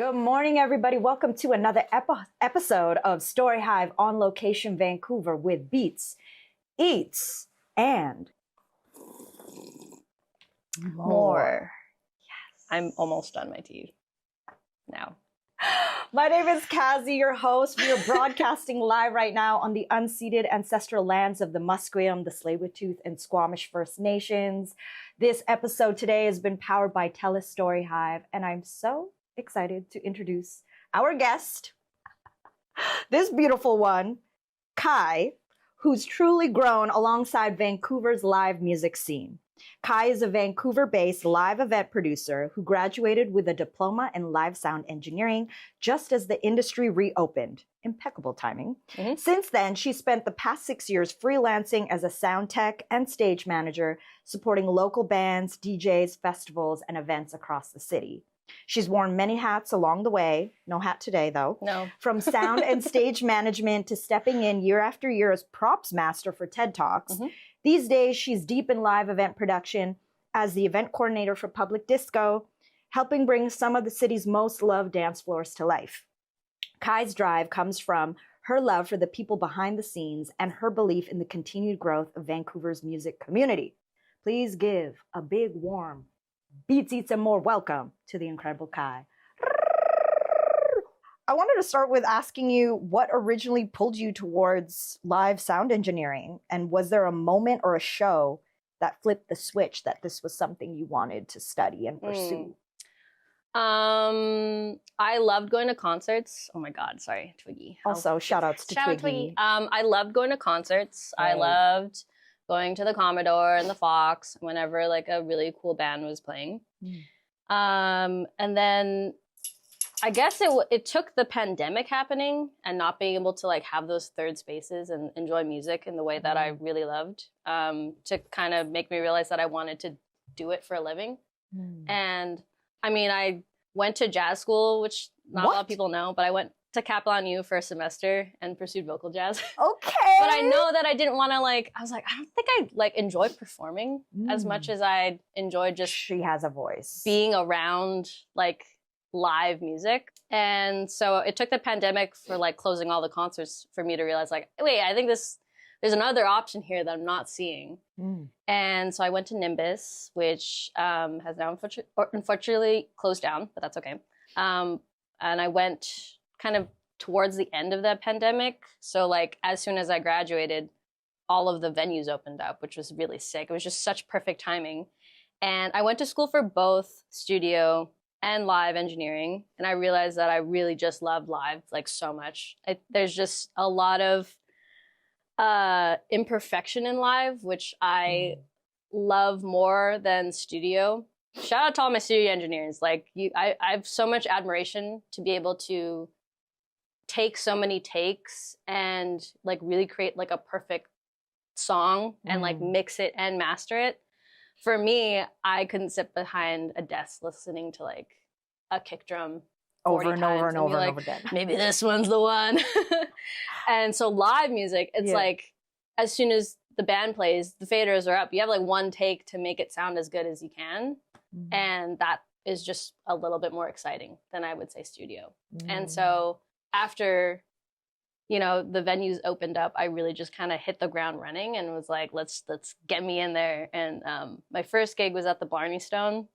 Good morning, everybody. Welcome to another episode of StoryHive On Location Vancouver with Beats, Eats, and more. Yes. I'm almost done my tea now. My name is Kazi, your host. We are broadcasting live right now on the unceded ancestral lands of the Musqueam, the Tsleil-Waututh, and Squamish First Nations. This episode today has been powered by TELUS STORYHIve, and I'm so excited to introduce our guest, this beautiful one, Kai, who's truly grown alongside Vancouver's live music scene. Kai is a Vancouver-based live event producer who graduated with a diploma in live sound engineering just as the industry reopened. Impeccable timing. Mm-hmm. Since then, she spent the past 6 years freelancing as a sound tech and stage manager, supporting local bands, DJs, festivals, and events across the city. She's worn many hats along the way. No hat today, though. No. From sound and stage management to stepping in year after year as props master for TED Talks. Mm-hmm. These days, she's deep in live event production as the event coordinator for Public Disco, helping bring some of the city's most loved dance floors to life. Kai's drive comes from her love for the people behind the scenes and her belief in the continued growth of Vancouver's music community. Please give a big, warm Beats, Eats, and More welcome to the incredible Kai. I wanted to start with asking you what originally pulled you towards live sound engineering, and was there a moment or a show that flipped the switch that this was something you wanted to study and pursue? I loved going to concerts. Oh my God, sorry, Twiggy. Also, shout outs to Twiggy. Twiggy. I loved going to concerts. Right. I loved going to the Commodore and the Fox whenever like a really cool band was playing. And then I guess it took the pandemic happening and not being able to like have those third spaces and enjoy music in the way that I really loved to kind of make me realize that I wanted to do it for a living. And I mean, I went to jazz school, which not a lot of people know, but I went to Kaplan U for a semester and pursued vocal jazz. Okay. But I know that I didn't want to like, I was like, I don't think I like enjoy performing as much as I enjoy just she has a voice being around like live music. And so it took the pandemic for like closing all the concerts for me to realize like, wait, I think there's another option here that I'm not seeing. And so I went to Nimbus, which has now unfortunately closed down, but that's okay. And I went kind of towards the end of the pandemic. So like as soon as I graduated, all of the venues opened up, which was really sick. It was just such perfect timing. And I went to school for both studio and live engineering. And I realized that I really just loved live like so much. There's just a lot of imperfection in live, which I love more than studio. Shout out to all my studio engineers. Like I have so much admiration to be able to take so many takes and like really create like a perfect song and like mix it and master it. For me, I couldn't sit behind a desk listening to like a kick drum over and over and over and over again. Maybe this one's the one. And so live music, it's like as soon as the band plays, the faders are up. You have like one take to make it sound as good as you can. And that is just a little bit more exciting than I would say studio. And so after, you know, the venues opened up, I really just kind of hit the ground running and was like, let's get me in there. And my first gig was at the Blarney Stone,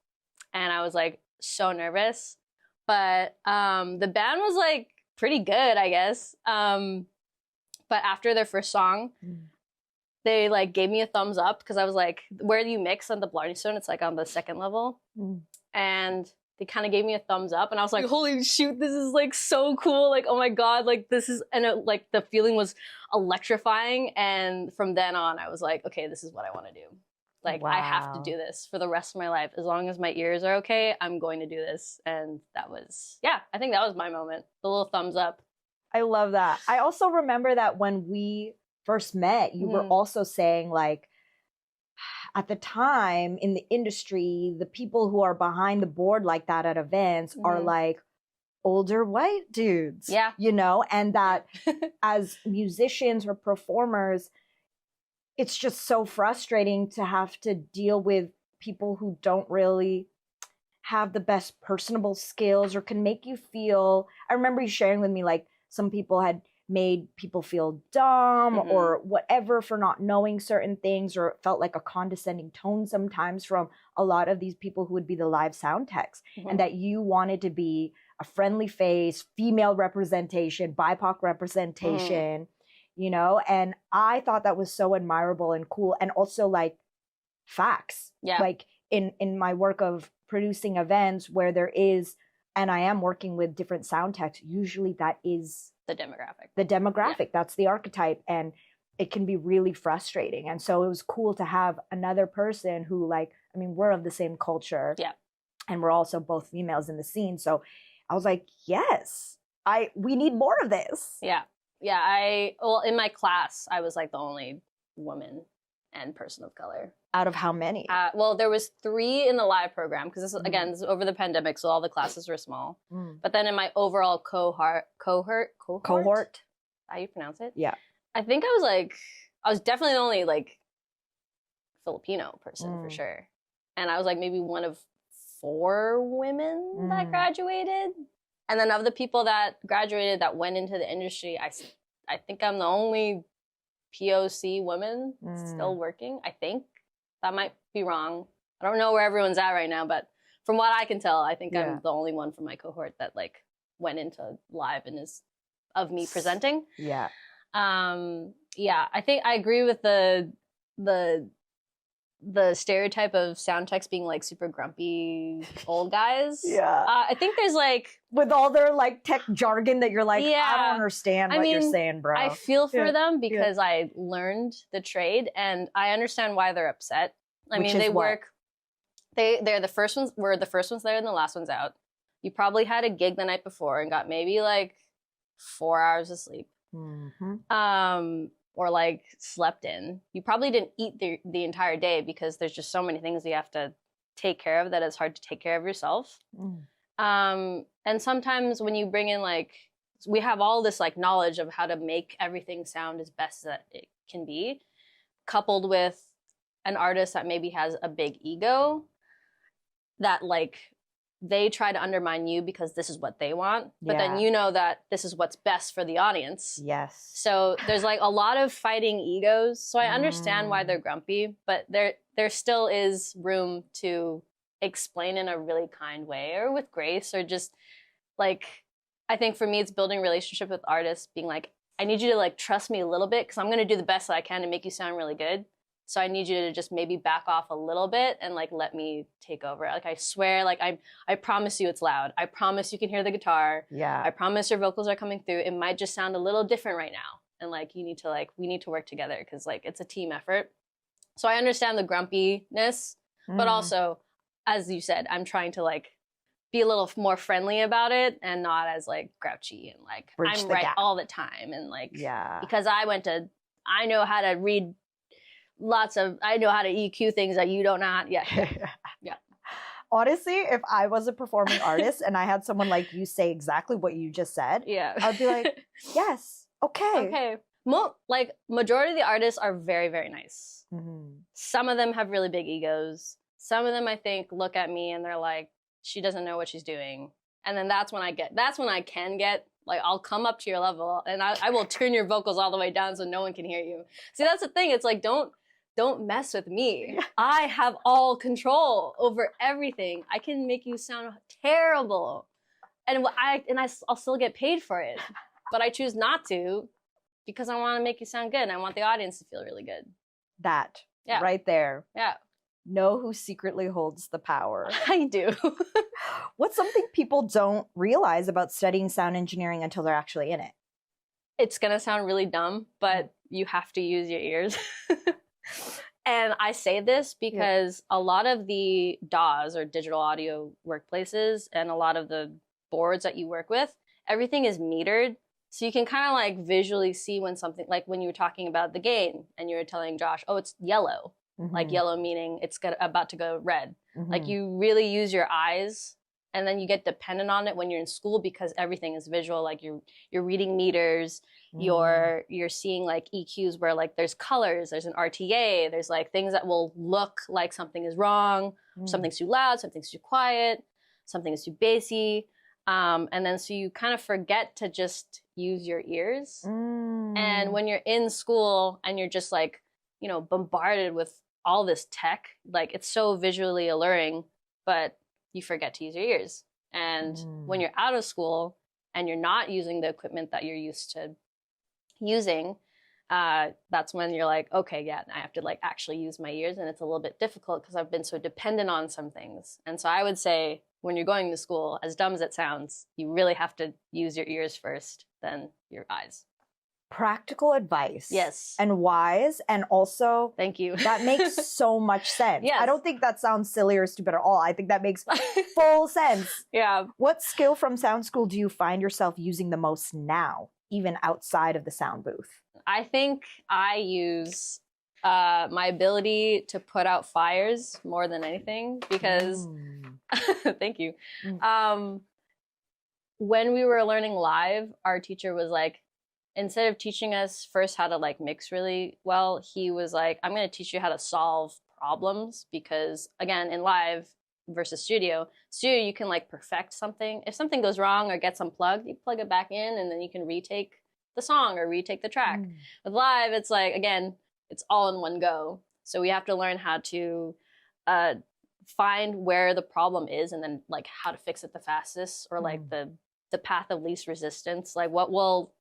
and I was like so nervous, but the band was like pretty good, I guess. But after their first song, they like gave me a thumbs up because I was like, where do you mix on the Blarney Stone? It's like on the second level. And they kind of gave me a thumbs up, and I was like, holy shoot, this is like so cool. Like, oh my God, like this is, and it, like the feeling was electrifying. And from then on, I was like, okay, this is what I want to do. Like, I have to do this for the rest of my life. As long as my ears are okay, I'm going to do this. And that was, I think that was my moment. The little thumbs up. I love that. I also remember that when we first met, you were also saying like, at the time in the industry, the people who are behind the board like that at events are like older white dudes, you know, and that as musicians or performers, it's just so frustrating to have to deal with people who don't really have the best personable skills or can make you feel. I remember you sharing with me like some people had made people feel dumb or whatever for not knowing certain things, or it felt like a condescending tone sometimes from a lot of these people who would be the live sound techs, and that you wanted to be a friendly face, female representation, BIPOC representation, you know? And I thought that was so admirable and cool. And also like facts. Yeah. Like in my work of producing events where there is, and I am working with different sound techs, usually that is the demographic. Yeah. That's the archetype. And it can be really frustrating. And so it was cool to have another person who like, I mean, we're of the same culture. Yeah. And we're also both females in the scene. So I was like, yes, we need more of this. Yeah. Yeah. Well, in my class, I was like the only woman and person of color. Out of how many? Well, there was 3 in the live program because this is over the pandemic, so all the classes were small. But then in my overall cohort, how you pronounce it? Yeah. I think I was definitely the only like Filipino person for sure. And I was like maybe one of 4 women that graduated. And then of the people that graduated that went into the industry, I think I'm the only POC woman still working. I think that might be wrong. I don't know where everyone's at right now, but from what I can tell, I think I'm the only one from my cohort that like went into live and is of me presenting. Yeah. Yeah, I think I agree with the stereotype of sound techs being like super grumpy old guys. Yeah. I think there's like with all their like tech jargon that you're like, I don't understand what you're saying, bro. I feel for them because I learned the trade and I understand why they're upset. I mean, they work. They're the first ones. We're the first ones there and the last ones out. You probably had a gig the night before and got maybe like 4 hours of sleep. Or like slept in. You probably didn't eat the entire day because there's just so many things you have to take care of that it's hard to take care of yourself. And sometimes when you bring in like, we have all this like knowledge of how to make everything sound as best that it can be, coupled with an artist that maybe has a big ego that like they try to undermine you because this is what they want, but then you know that this is what's best for the audience. Yes. So there's like a lot of fighting egos. So I understand why they're grumpy, but there still is room to explain in a really kind way or with grace, or just like, I think for me, it's building a relationship with artists, being like, I need you to like trust me a little bit because I'm going to do the best that I can to make you sound really good. So I need you to just maybe back off a little bit and like let me take over. Like I swear, like I promise you it's loud. I promise you can hear the guitar. Yeah. I promise your vocals are coming through. It might just sound a little different right now. And like we need to work together because like it's a team effort. So I understand the grumpiness, but also, as you said, I'm trying to like be a little more friendly about it and not as like grouchy and like I'm right all the time and like because I know how to read I know how to EQ things that you don't know. Yeah. Honestly, if I was a performing artist and I had someone like you say exactly what you just said, I'd be like, yes, okay. Like majority of the artists are very, very nice. Some of them have really big egos. Some of them I think look at me and they're like, she doesn't know what she's doing. And then that's when I can get like, I'll come up to your level and I will turn your vocals all the way down so no one can hear you. See, that's the thing. It's like, don't mess with me. I have all control over everything. I can make you sound terrible. And I'll still get paid for it. But I choose not to because I want to make you sound good and I want the audience to feel really good. That right there. Yeah. Know who secretly holds the power. I do. What's something people don't realize about studying sound engineering until they're actually in it? It's going to sound really dumb, but you have to use your ears. And I say this because a lot of the DAWs or digital audio workplaces and a lot of the boards that you work with, everything is metered. So you can kind of like visually see when something, like when you were talking about the gain and you were telling Josh, oh, it's yellow. Like yellow meaning it's about to go red. Like you really use your eyes and then you get dependent on it when you're in school because everything is visual. Like you're reading meters, you're seeing like EQs where like there's colors, there's an RTA, there's like things that will look like something is wrong, something's too loud, something's too quiet. something is too bassy. And then so you kind of forget to just use your ears. And when you're in school and you're just like, you know, bombarded with all this tech, like it's so visually alluring, but you forget to use your ears. And when you're out of school and you're not using the equipment that you're used to using, that's when you're like, okay, yeah, I have to like actually use my ears. And it's a little bit difficult because I've been so dependent on some things. And so I would say when you're going to school, as dumb as it sounds, you really have to use your ears first, then your eyes. Practical advice. Yes. And wise. And also, thank you. That makes so much sense. Yes. I don't think that sounds silly or stupid at all. I think that makes full sense. Yeah. What skill from sound school do you find yourself using the most now, even outside of the sound booth? I think I use my ability to put out fires more than anything because, thank you. When we were learning live, our teacher was like, instead of teaching us first how to like mix really well, he was like, I'm going to teach you how to solve problems because again, in live versus studio, you can like perfect something. If something goes wrong or gets unplugged, you plug it back in and then you can retake the song or retake the track. With live, it's like, again, it's all in one go. So we have to learn how to find where the problem is and then like how to fix it the fastest or like the path of least resistance. Like what will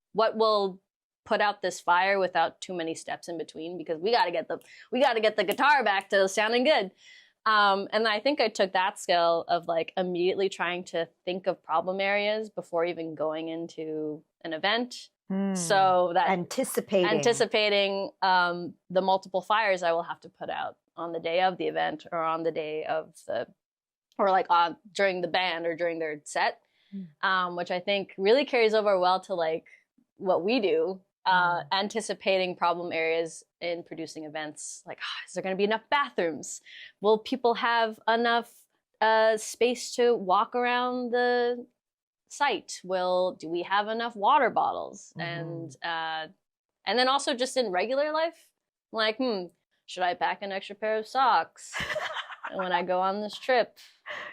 put out this fire without too many steps in between because we got to get the guitar back to sounding good. And I think I took that skill of like immediately trying to think of problem areas before even going into an event. So that anticipating the multiple fires I will have to put out on the day of the event or on the day of during the band or during their set, which I think really carries over well to like what we do, anticipating problem areas in producing events. Like, is there going to be enough bathrooms? Will people have enough space to walk around the site? Do we have enough water bottles? And then also just in regular life, like, should I pack an extra pair of socks when I go on this trip?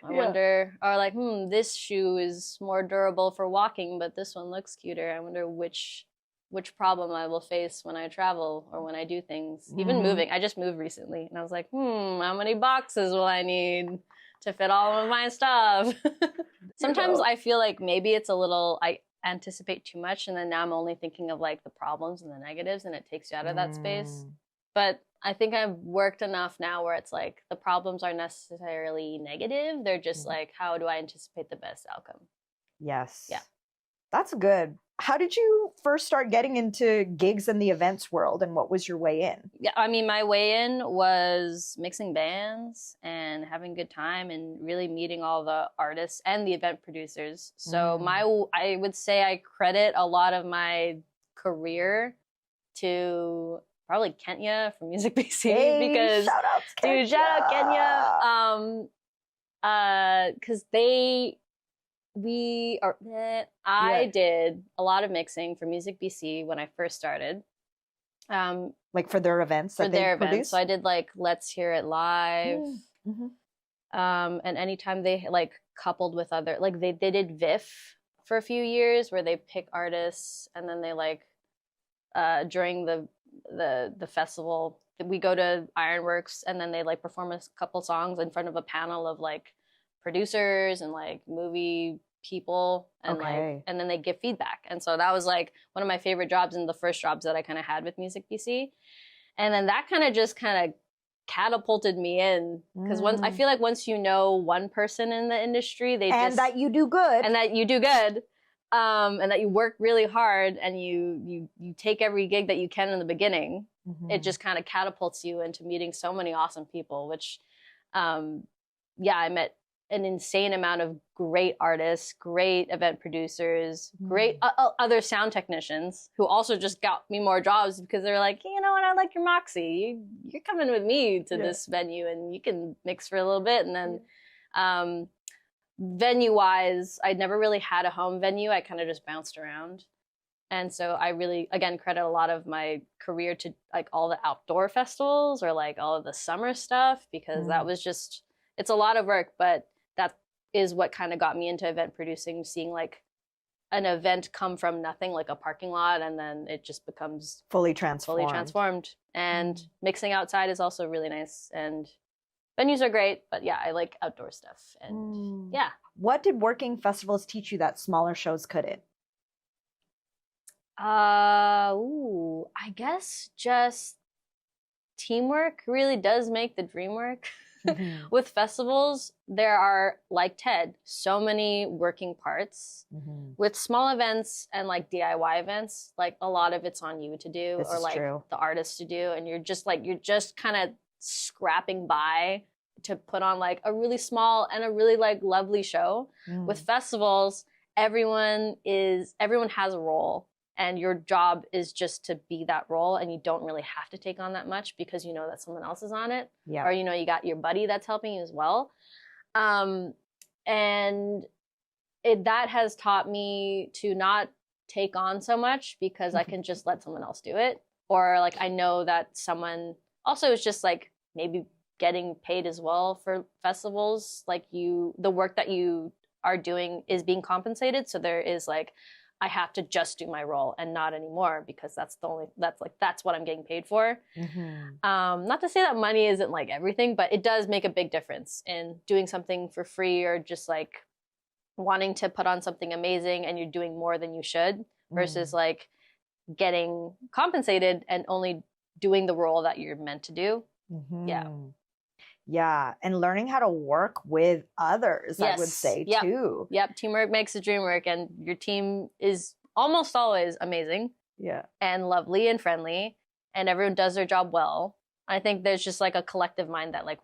I wonder, or like, this shoe is more durable for walking, but this one looks cuter. I wonder which problem I will face when I travel or when I do things. Even moving. I just moved recently and I was like, how many boxes will I need to fit all of my stuff? Sometimes I feel like maybe it's a little, I anticipate too much and then now I'm only thinking of like the problems and the negatives and it takes you out of that space. But I think I've worked enough now where it's like the problems aren't necessarily negative. They're just like, how do I anticipate the best outcome? Yes. Yeah. That's good. How did you first start getting into gigs in the events world and what was your way in? Yeah, I mean, my way in was mixing bands and having a good time and really meeting all the artists and the event producers. So I would say I credit a lot of my career to probably Kenya from Music BC because shout out Kenya. Because I did a lot of mixing for Music BC when I first started. Like for their events that they produce? So I did like Let's Hear It Live. And anytime they like coupled with other, like they did VIF for a few years where they pick artists and then they like during the festival we go to Ironworks and then they like perform a couple songs in front of a panel of like producers and like movie people and like and then they give feedback. And so that was like one of my favorite jobs and the first jobs that I kind of had with Music BC. And then that kind of catapulted me in because I feel like once you know one person in the industry, that you do good and that you work really hard and you take every gig that you can in the beginning, it just kind of catapults you into meeting so many awesome people, which I met an insane amount of great artists, great event producers, great other sound technicians who also just got me more jobs because they're like, you know what, I like your moxie. You're coming with me to this venue and you can mix for a little bit. And then venue-wise, I never really had a home venue. I kind of just bounced around. And so I really, again, credit a lot of my career to like all the outdoor festivals or like all of the summer stuff because that was just, it's a lot of work, but is what kind of got me into event producing, seeing like an event come from nothing, like a parking lot, and then it just becomes fully transformed. And mixing outside is also really nice, and venues are great, but yeah, I like outdoor stuff. And yeah. What did working festivals teach you that smaller shows couldn't? I guess just teamwork really does make the dream work. With festivals, there are, like TED, so many working parts. With small events and like DIY events, like a lot of it's on you to do, or like the artist to do, and you're just kind of scrapping by to put on like a really small and a really like lovely show. With festivals, everyone has a role, and your job is just to be that role, and you don't really have to take on that much because you know that someone else is on it, or you know you got your buddy that's helping you as well. And that has taught me to not take on so much because I can just let someone else do it, or like I know that someone also is just like maybe getting paid as well for festivals. Like the work that you are doing is being compensated, so there is like, I have to just do my role and not anymore because that's what I'm getting paid for. Not to say that money isn't like everything, but it does make a big difference in doing something for free, or just like wanting to put on something amazing and you're doing more than you should, versus like getting compensated and only doing the role that you're meant to do. Yeah, and learning how to work with others, I would say, too. Yep, teamwork makes the dream work, and your team is almost always amazing. And lovely and friendly, and everyone does their job well. I think there's just like a collective mind that like,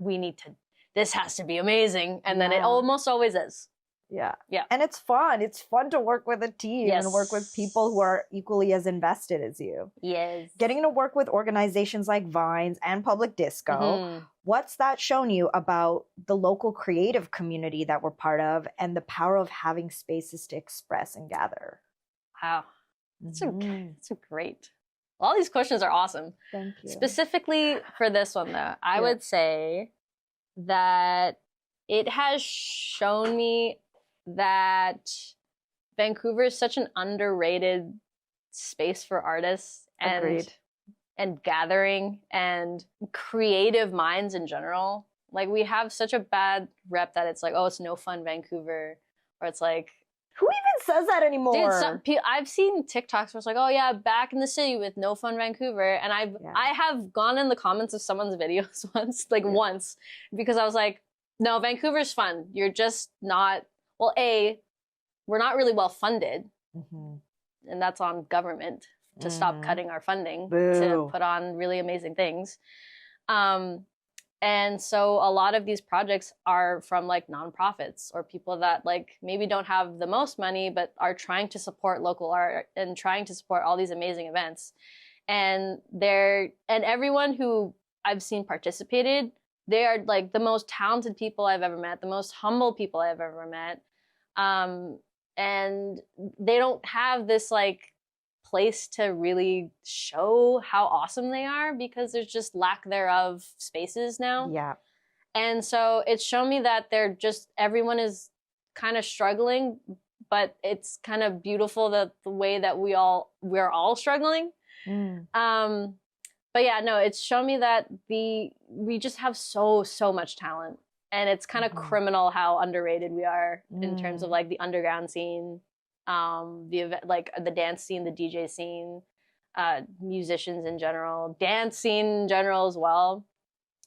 this has to be amazing, and then it almost always is. Yeah. And it's fun. It's fun to work with a team and work with people who are equally as invested as you. Getting to work with organizations like Vines and Public Disco, what's that shown you about the local creative community that we're part of, and the power of having spaces to express and gather? Wow. That's a great. All these questions are awesome. Thank you. Specifically for this one, though, I would say that it has shown me that Vancouver is such an underrated space for artists and gathering and creative minds in general. Like, we have such a bad rep that it's like, oh, it's no fun Vancouver, or it's like, who even says that anymore? Dude, I've seen TikToks where it's like, oh yeah, back in the city with no fun Vancouver, and I have gone in the comments of someone's videos once, because I was like, no, Vancouver's fun. You're just not. Well, we're not really well funded, and that's on government to stop cutting our funding to put on really amazing things. And so a lot of these projects are from like nonprofits or people that like maybe don't have the most money, but are trying to support local art and trying to support all these amazing events. And everyone who I've seen participated, they are like the most talented people I've ever met, the most humble people I've ever met. And they don't have this like place to really show how awesome they are because there's just lack thereof spaces now. And so it's shown me that everyone is kind of struggling, but it's kind of beautiful that the way that we're all struggling. But yeah, no, it's shown me that we just have so much talent, and it's kind of criminal how underrated we are in terms of like the underground scene, the event, like the dance scene, the DJ scene, musicians in general, dance scene in general as well.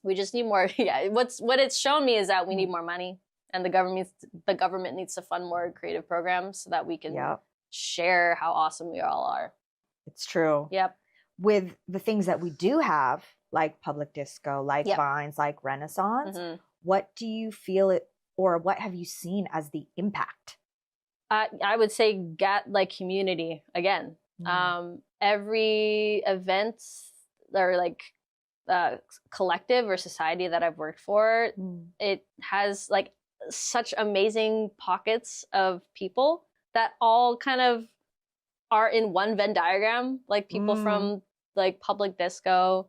We just need more. What it's shown me is that we need more money, and the government needs to fund more creative programs so that we can share how awesome we all are. It's true. With the things that we do have, like Public Disco, like Vines, like Renaissance, what do you feel or what have you seen as the impact? I would say like community again. Every event or like collective or society that I've worked for, it has like such amazing pockets of people that all kind of are in one Venn diagram. Like people from like Public Disco,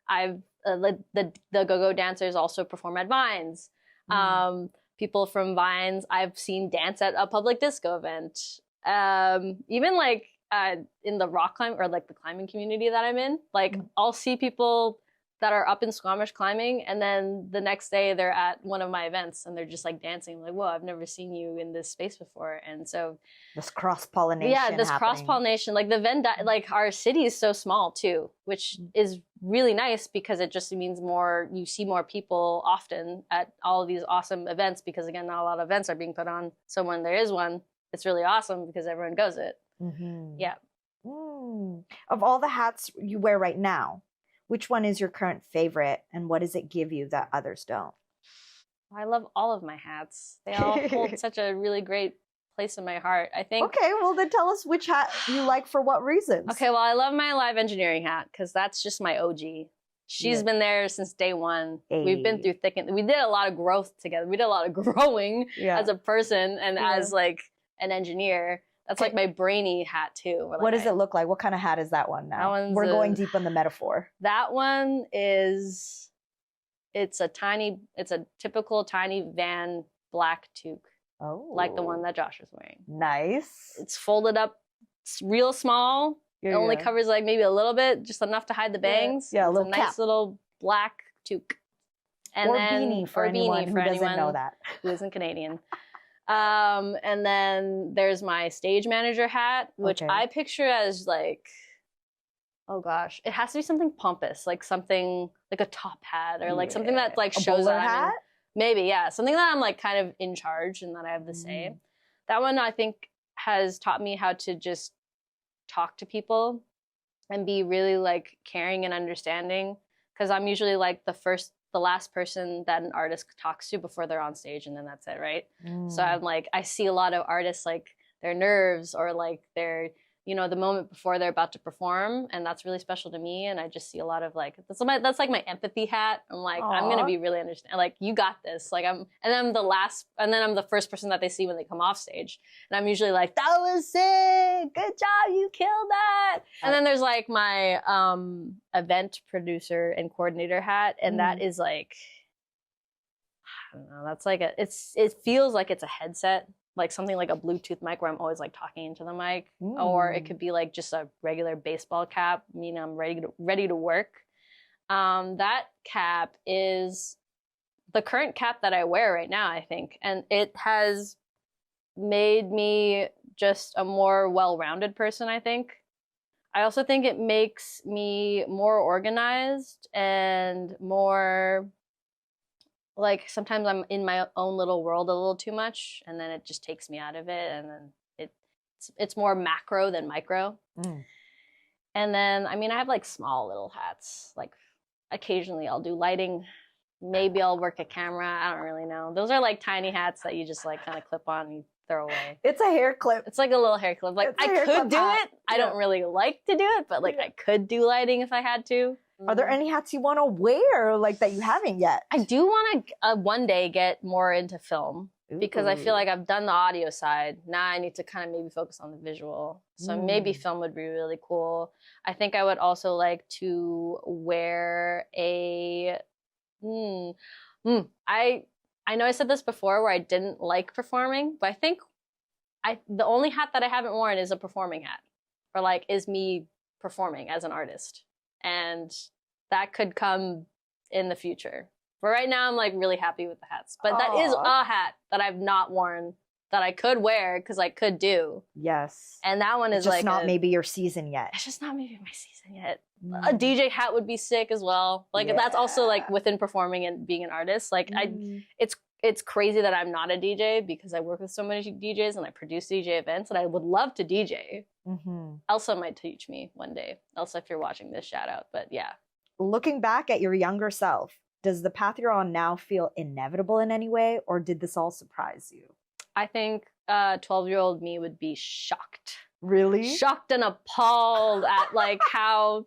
I've the go-go dancers also perform at Vines. people from Vines I've seen dance at a public disco event. Even like in the rock climb or like the climbing community that I'm in, like I'll see people that are up in Squamish climbing, and then the next day they're at one of my events and they're just like dancing. I'm like, whoa, I've never seen you in this space before. And so this cross-pollination. Yeah, this cross-pollination. Like the Venn, like our city is so small too, which is really nice because it just means you see more people often at all of these awesome events, because again, not a lot of events are being put on. So when there is one, it's really awesome because everyone goes it. Yeah. Of all the hats you wear right now, which one is your current favorite, and what does it give you that others don't? I love all of my hats. They all hold such a really great place in my heart, I think. Okay, well then tell us which hat you like for what reasons. Okay, well I love my live engineering hat because that's just my OG. She's been there since day one. We've been through thick and we did a lot of growth together. We did a lot of growing as a person and as like an engineer. That's like my brainy hat too. Like what does it look like? What kind of hat is that one now? We're going deep on the metaphor. That one is, it's a typical tiny van black toque. Oh. Like the one that Josh is wearing. Nice. It's folded up, it's real small. It only covers like maybe a little bit, just enough to hide the bangs. Yeah, a little nice little black toque. And or beanie for anyone who doesn't know that. Who isn't Canadian. And then there's my stage manager hat, which I picture as like, oh gosh, it has to be something pompous, like something like a top hat or like something that like shows that I'm maybe, yeah, something that I'm like kind of in charge and that I have the say. That one I think has taught me how to just talk to people and be really like caring and understanding, because I'm usually like the last person that an artist talks to before they're on stage, and then that's it, right? So I'm like, I see a lot of artists like their nerves or like their, you know, the moment before they're about to perform, and that's really special to me. And I just see a lot of like, that's like my empathy hat. I'm like, I'm gonna be really understanding. Like, you got this. Like and then I'm the first person that they see when they come off stage, and I'm usually like, that was sick, good job, you killed that. And then there's like my event producer and coordinator hat, and that is like, I don't know, that's like it feels like it's a headset. Like something like a Bluetooth mic where I'm always like talking into the mic, or it could be like just a regular baseball cap, meaning I'm ready to work. That cap is the current cap that I wear right now, I think, and it has made me just a more well-rounded person, I think. I also think it makes me more organized and more, like, sometimes I'm in my own little world a little too much, and then it just takes me out of it, and then it's more macro than micro. And then, I mean, I have like small little hats. Like occasionally I'll do lighting. Maybe I'll work a camera. I don't really know. Those are like tiny hats that you just like kind of clip on and you throw away. It's a hair clip. It's like a little hair clip. Like I could do it. I don't really like to do it, but like I could do lighting if I had to. Are there any hats you want to wear, like that you haven't yet? I do want to one day get more into film, because I feel like I've done the audio side. Now I need to kind of maybe focus on the visual. So maybe film would be really cool. I think I would also like to wear a... I know I said this before where I didn't like performing, but I think the only hat that I haven't worn is a performing hat, or like is me performing as an artist. And that could come in the future. But right now I'm like really happy with the hats. But that is a hat that I've not worn that I could wear because I could do. Yes. And that one is just like not maybe your season yet. It's just not maybe my season yet. A DJ hat would be sick as well. Like that's also like within performing and being an artist. Like it's crazy that I'm not a DJ because I work with so many DJs and I produce DJ events, and I would love to DJ. Elsa might teach me one day. Elsa, if you're watching this, shout out. But yeah. Looking back at your younger self, does the path you're on now feel inevitable in any way, or did this all surprise you? I think 12-year-old me would be shocked. Really? Shocked and appalled at like how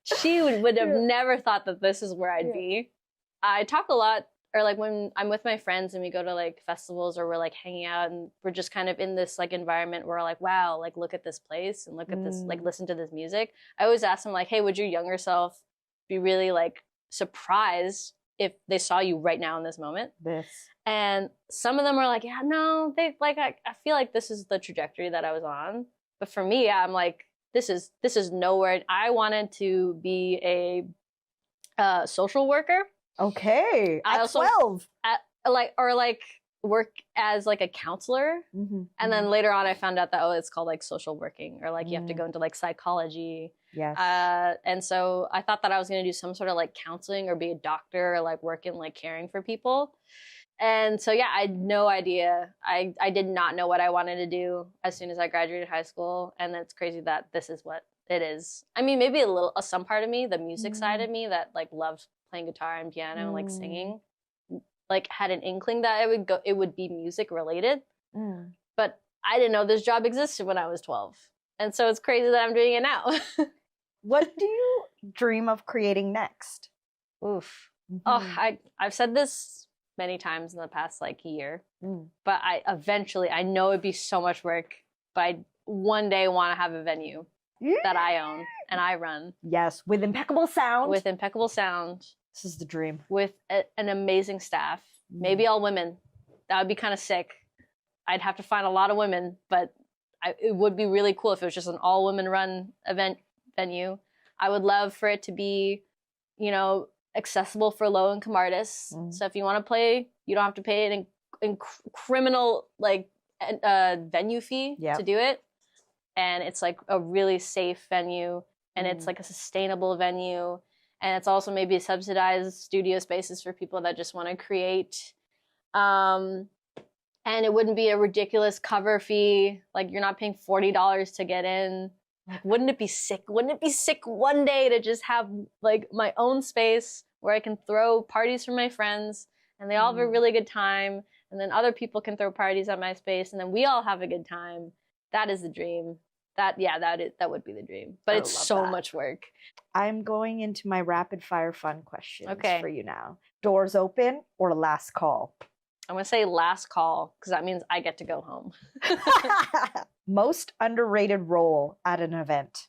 she would have never thought that this is where I'd be. I talk a lot, or like when I'm with my friends and we go to like festivals or we're like hanging out and we're just kind of in this like environment where like, wow, like look at this place and look at this, like listen to this music. I always ask them like, hey, would your younger self be really like surprised if they saw you right now in this moment. This. And some of them are like, yeah, no, they like, I feel like this is the trajectory that I was on. But for me, I'm like, this is nowhere. I wanted to be a social worker. Okay. I At also 12. Like work as like a counselor. And then later on I found out that, oh, it's called like social working, or like you have to go into like psychology. Yes. And so I thought that I was going to do some sort of like counseling or be a doctor or like work in like caring for people. And so, yeah, I had no idea. I did not know what I wanted to do as soon as I graduated high school. And it's crazy that this is what it is. I mean, maybe some part of me, the music side of me that like loved playing guitar and piano and like singing, like had an inkling that it would be music related. But I didn't know this job existed when I was 12. And so it's crazy that I'm doing it now. What do you dream of creating next? Oof. Oh, I've said this many times in the past like year, but I know it'd be so much work, but I one day want to have a venue that I own and I run. Yes, with impeccable sound. With impeccable sound. This is the dream. With an amazing staff. Maybe all women. That would be kind of sick. I'd have to find a lot of women, but it would be really cool if it was just an all-women run venue. I would love for it to be, you know, accessible for low-income artists. So if you want to play, you don't have to pay an criminal like venue fee to do it. And it's like a really safe venue, and it's like a sustainable venue. And it's also maybe subsidized studio spaces for people that just want to create. And it wouldn't be a ridiculous cover fee. Like you're not paying $40 to get in. Like, wouldn't it be sick? Wouldn't it be sick one day to just have like my own space where I can throw parties for my friends and they all have a really good time. And then other people can throw parties at my space and then we all have a good time. That is the dream. That would be the dream. But it's so much work. I'm going into my rapid fire fun questions for you now. Doors open or last call? I'm going to say last call because that means I get to go home. Most underrated role at an event?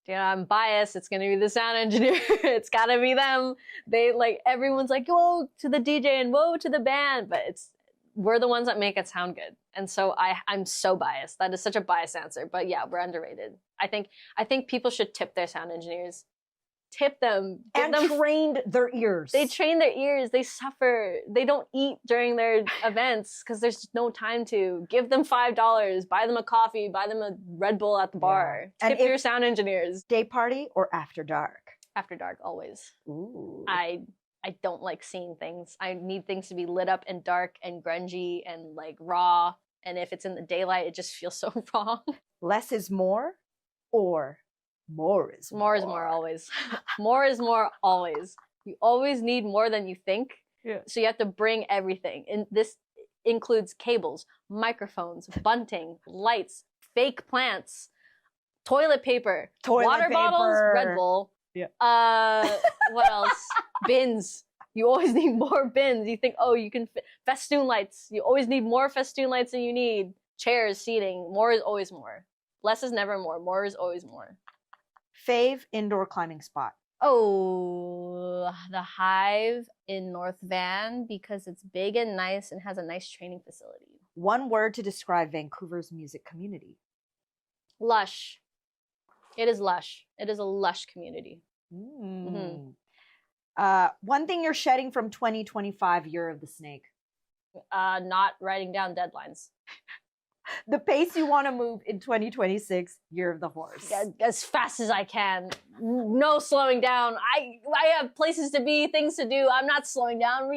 You know, I'm biased. It's going to be the sound engineer. It's got to be them. They like, everyone's like, whoa to the DJ and whoa to the band. But we're the ones that make it sound good. And so I'm so biased. That is such a biased answer. But yeah, we're underrated. I think people should tip their sound engineers. Tip them. Trained their ears. They train their ears. They suffer. They don't eat during their events because there's no time to. Give them $5. Buy them a coffee. Buy them a Red Bull at the bar. Tip your sound engineers. Day party or after dark? After dark, always. Ooh. I don't like seeing things. I need things to be lit up and dark and grungy and like raw. And if it's in the daylight, it just feels so wrong. Less is more or more is more? More is more always. More is more always. You always need more than you think. Yeah. So you have to bring everything. And this includes cables, microphones, bunting, lights, fake plants, toilet paper, water bottles, Red Bull. Yeah. What else? Bins. You always need more bins. You think, oh, you can festoon lights. You always need more festoon lights than you need. Chairs, seating. More is always more. Less is never more. More is always more. Fave indoor climbing spot? Oh, the Hive in North Van because it's big and nice and has a nice training facility. One word to describe Vancouver's music community? Lush. It is lush. It is a lush community. One thing you're shedding from 2025 Year of the Snake? Not writing down deadlines. The pace you want to move in 2026 Year of the Horse? As fast as I can. No slowing down. I have places to be, things to do. I'm not slowing down.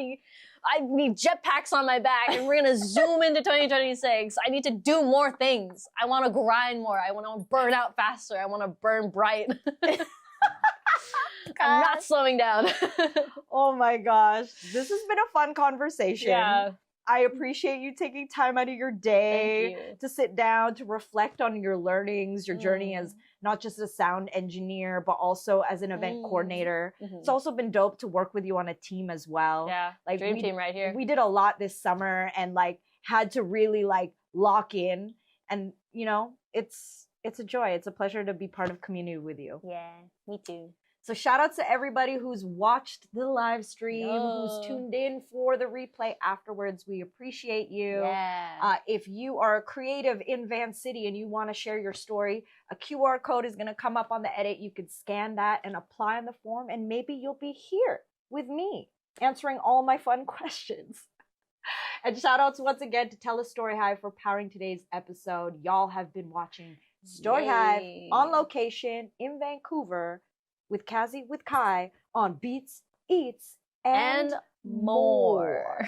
I need jetpacks on my back and we're going to zoom into 2026. I need to do more things. I want to grind more. I want to burn out faster. I want to burn bright. I'm not slowing down. Oh my gosh. This has been a fun conversation. Yeah. I appreciate you taking time out of your day to sit down, to reflect on your learnings, your journey as not just a sound engineer, but also as an event coordinator. It's also been dope to work with you on a team as well. Yeah, like dream team right here. We did a lot this summer and like had to really like lock in. And you know, it's a joy. It's a pleasure to be part of community with you. Yeah, me too. So shout out to everybody who's watched the live stream, Yo. who's tuned in for the replay afterwards. We appreciate you. Yeah. If you are a creative in Van City and you want to share your story, a QR code is going to come up on the edit. You can scan that and apply on the form, and maybe you'll be here with me answering all my fun questions. And shout outs once again to TELUS STORYHIVE for powering today's episode. Y'all have been watching STORYHIVE Yay. on location in Vancouver with Kazi, with Kai on Beats, Eats, and And more.